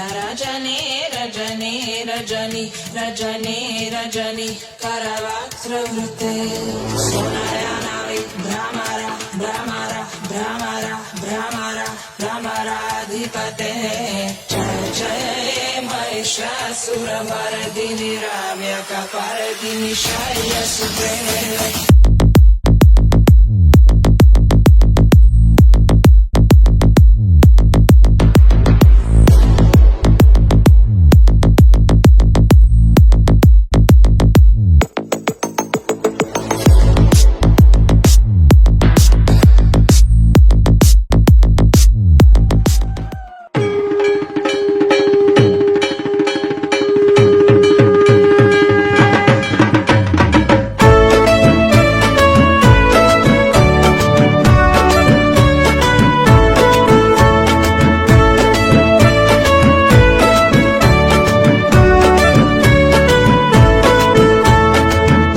सीता रजनी रजनी रजनी रजनी रजनी करवक्त्रवृते सोनयानावि भ्रमरा भ्रमरा भ्रमरा भ्रमरा भ्रमराधिपते जय जय महिषासुरमर्दिनि रम्यकपर्दिनि शैलसुते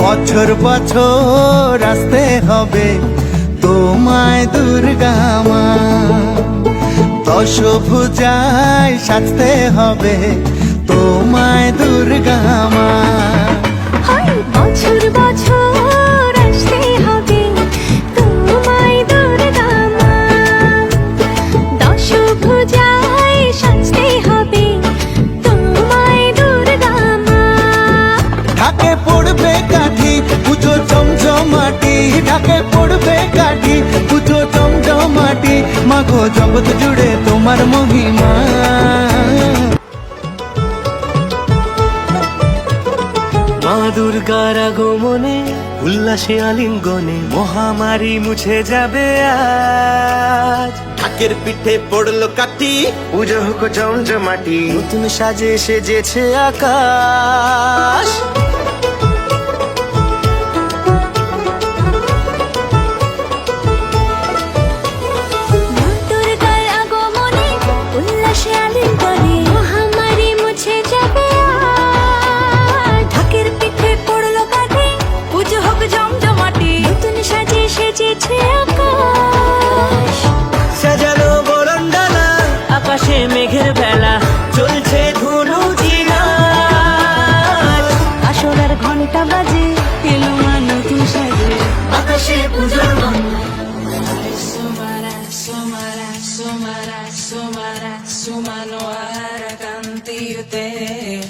বছর বছর আসতে হবে তোমায় দুর্গা মা, দশভুজায় সাজতে হবে তোমায় দুর্গা মা। বছর বছর আসতে হবে তোমায় দুর্গা মা, দশভুজায় সাজতে হবে তোমায় দুর্গা মা। ঢাকে পড়বে কাঠি পুজো জমজমাটি, ঢাকে পড়বে কাঠি পুজো জমজমাটি, মাগো জগৎ জুড়ে তোমার মহিমা। মা দুর্গার আগমনে উল্লাসে আলিঙ্গনে মহামারী মুছে যাবে আজ। ঢাকের পিঠে পড়লো কাঠি পুজো হোক জমজমাটি, নতুন সাজে সেজেছে আকাশ। সাজানো বরণডালা আকাশে মেঘের বেলা, চলছে ধুনু জিনাত। আসরার ঘন্টা বাজে এলো মা নতুন সাজে, আকাশে পুজোর Sumara, sumara, sumara, sumara, sumanohara kantiyute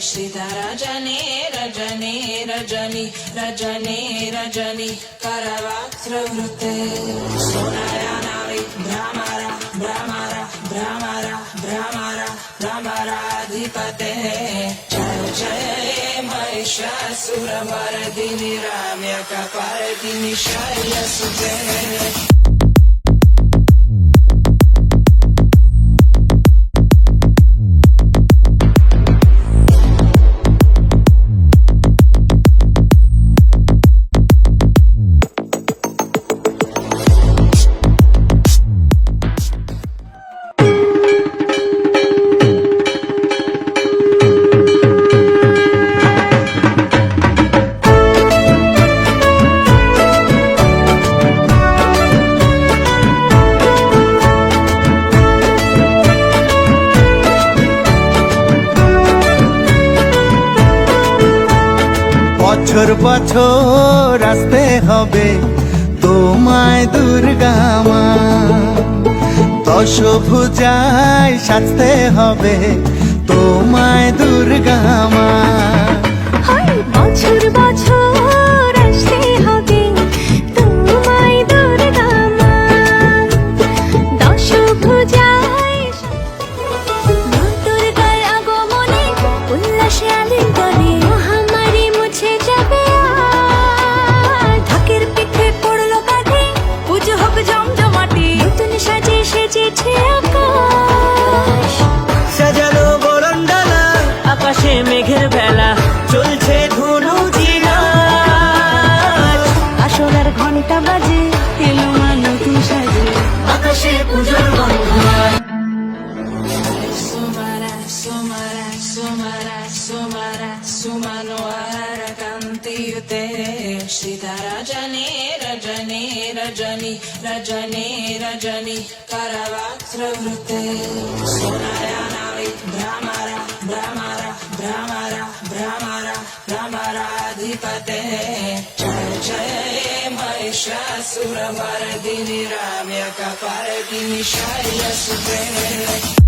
Sita rajani, rajani, rajani, rajani, rajani Karavaktravrute Sonayanavi Brahmara, Brahmara, Brahmara, Brahmara, Brahmaradhipate Jai Jai Mahishasuramardini Ramyakapardini Shailasute বছর বছর আসতে হবে তোমায় দুর্গা মা, দশভুজায় সাজতে হবে তোমায় দুর্গা মা। বছর বছর আসতে হবে তোমায় দুর্গা মা, দশভুজায় মা দুর্গার আগমনে উল্লাসে আলিঙ্গনে মহামারী মুছে যাবে আজ। ঢাকের পিঠে পড়লো কাঁধে পুজো হোক জমজমাটি, নতুন সাজে সেজেছে আকাশ। সাজানো বরণডালা আকাশে মেঘের বেলা, চলছে ধুনু জিনাত। আসরার ঘন্টা বাজে এলো মা নতুন সাজে, আকাশে পুজোর Sumara, sumara, sumara, sumara, sumanohara kantiyute Sita rajani, rajani, rajani, rajani, rajani Karavaktravrute Sonayanavi Brahmara भ्रमराधिपते जय जय महिषासुरमर्दिनि रम्यकपर्दिनि शैलसुते